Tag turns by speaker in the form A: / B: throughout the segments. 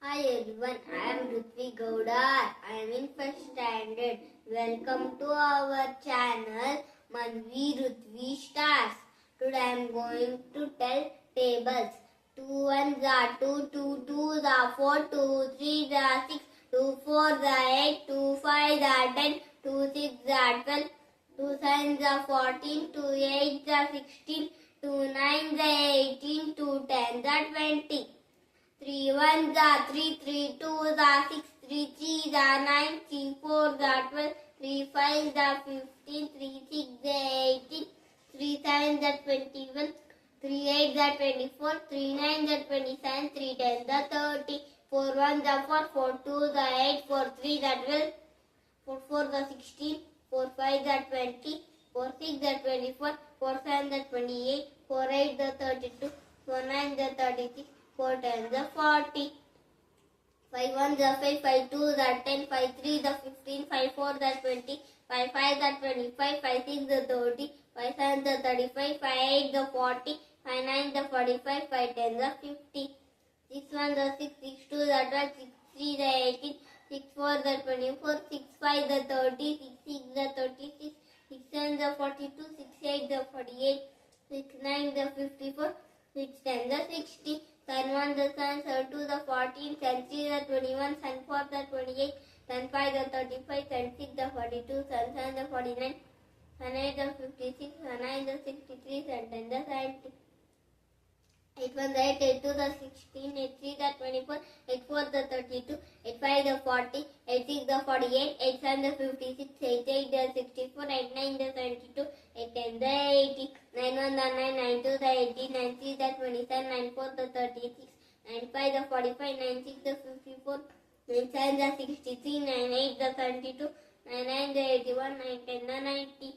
A: Hi everyone, I am Ruthvi Gowda. I am in first standard. Welcome to our channel Manvi Ruthvi Stars. Today I am going to tell tables. 2 1s are 2, 2 2s are 4, 2 3s are 6, 2 4s are 8, 2 5s are 10, 2 6s are 12, 2 7s are 14, 2 8s are 16, 2 9s are 18, 2 10s are 20. 3 1s are 3, 3 2s are 6, 3 3s are 9, 3 4s are 12, 3 5s are 15, 3 6s are 18, 3 7s are 21, 3 8s are 24, 3 9s are 27, 3 10s are 30, 4 1s are 4, 4 2s are 8, 4 3s are 12, 4 4s are 16, 4 5s are 20, 4 6s are 24, 4 7s are 28, 4 8s are 32, 4 9s are 36, 4 10s are 40. 5 1s are 5, 5 2s are 10, 5 3s are 15, 5 4s are 20, 5 5s are 25, 5 6s are 30, 5 7s are 35, 5 8s are 40, 5 9s are 45, 5 10s are 50. 6 1s are 6, 6 2s are 12, 6 3s are 18, 6 4s are 24, 6 5s are 30, 6 6s are 36, 6 7s are 42, 6 8s are 48, 6 9s are 54, 6 10s are 60. 7 1s are 7, 7 2s are 14, 7 3s are 21, 7 4s are 28, 7 5s are 35, 7 6s are 42, 7 7s are 49, 7 8s are 56, 7 9s are 63, 7 10s are 70. 8 1s are 8, 8 2s are 16, 8 3s are 24, 8 4s are 32, 8 5s are 40, 8 6s are 48, 8 7s are 56, 8 8s are 64, 8 9s are 72, 8 10s are 80, 9 1s are 9, 9 2s are 18, 9 3s are 27, 9 4s are 36, 9 5s are 45, 9 6s are 54, 9 7s are 63, 9 8s are 72, 9 9s are 81, 9 10s are 90.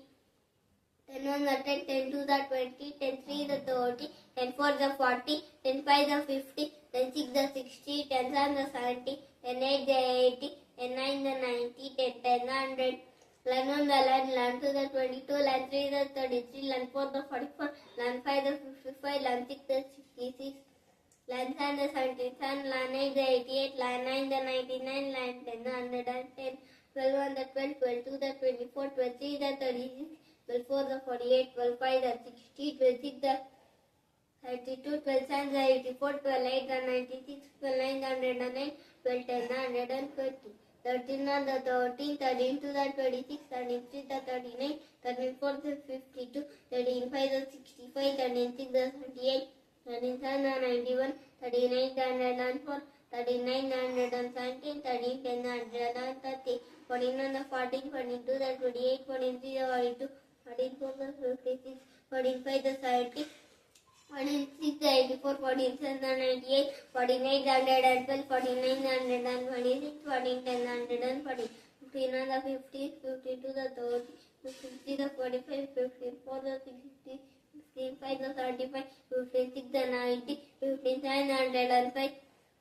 A: 10 1s are 10, 10 2s are 20, 10 3s are 30, 10 4s are 40, 10 5s are 50, 10 6s are 60, 10 7s are 70, 10 8s are 80, 10 9s are 90, 10 10s are 100. 11 1s are 11, 11 2s are 22, 11 3s are 33, 11 4s are 44, 11 5s are 55, 11 6s are 66, 11 7s are 77, 11 8s are 88, 11 9s are 99, 11 10s are 110, 12 1s are 12, 12 2s are 24, 12 3s are 36, 12 4s are 48, 12 5s are 60, 12 6s are 32, 12 7s are 84, 12 8s are 96, 12 9s are 109, 12 10s are 120. 13 1s are 13, 13 2s are 26, 13 3s are 39, 13 4s are 52, 13 5s are 65, 13 6s are 78, 13 7s are 91, 13 8s are 104, 39 are 117, 13 10s are 130, 41 are 14, 42 are 28, 43 are 42, 44 are 56, 45 are 70, 46 are 84, 47 are 98, 48 are 112, 49 are 126, 14 10 are 140, 51 are 50, 52 are 30, 53 are 45, 54 are 60, 55 are 35, 56 are 90, 57 are 105,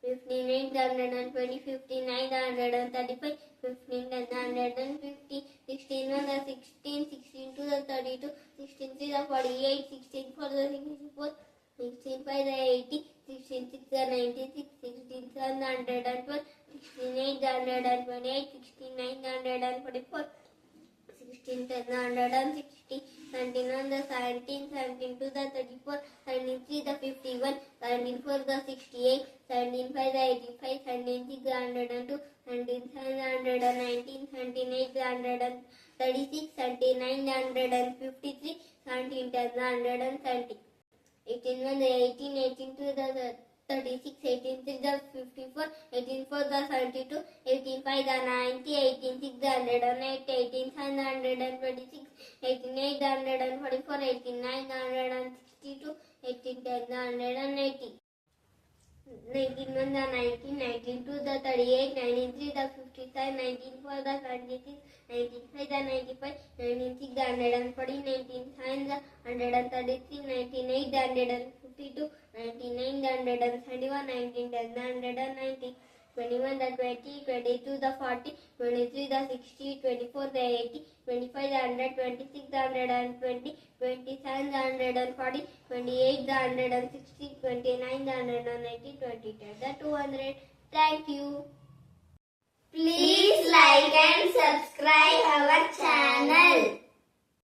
A: 58 are 120, 59 are 135, 15 are 150, 16 are 16, 16 2 are 32, 16 3 are 48, 16 4 are 64, 16 5 are 80, 16 6 are 96, 16 7 are 112, 16 8 are 128, 16 9 are 144, 16 10 are 160, 17 1 are 17, 17 2 are 34, 17 3 are 51, 17 4 are 68, 17 5 are 85, 17 6 are 102, 17 7 are 119, 17 8 are 136, 17 9 are 153, 17 10 are 170. 18 1 are 18, 18 2 are 36, 18 3 are 54, 18 4 are 72, 18 5 are 90, 18 6 are 108, 18 7 are 126, 18 8 are 144, 18 9 are 162, 18 10 are 180. 19 1 are 19, 19 2 are 38, 19 3 are 55, 19 4 are 76, 19 5 are 95, 19 6 are 140, 19 7 are 133, 19 8 are 152, 19 9 are 171, 19 10 are 190, 21 are 20, 22 are 40, 23 are 60, 24 are 80, 25 are 100, 26 are 120, 27 are 140, 28 are 160, 29 are 190, 20 are 200. Thank you. Please like and subscribe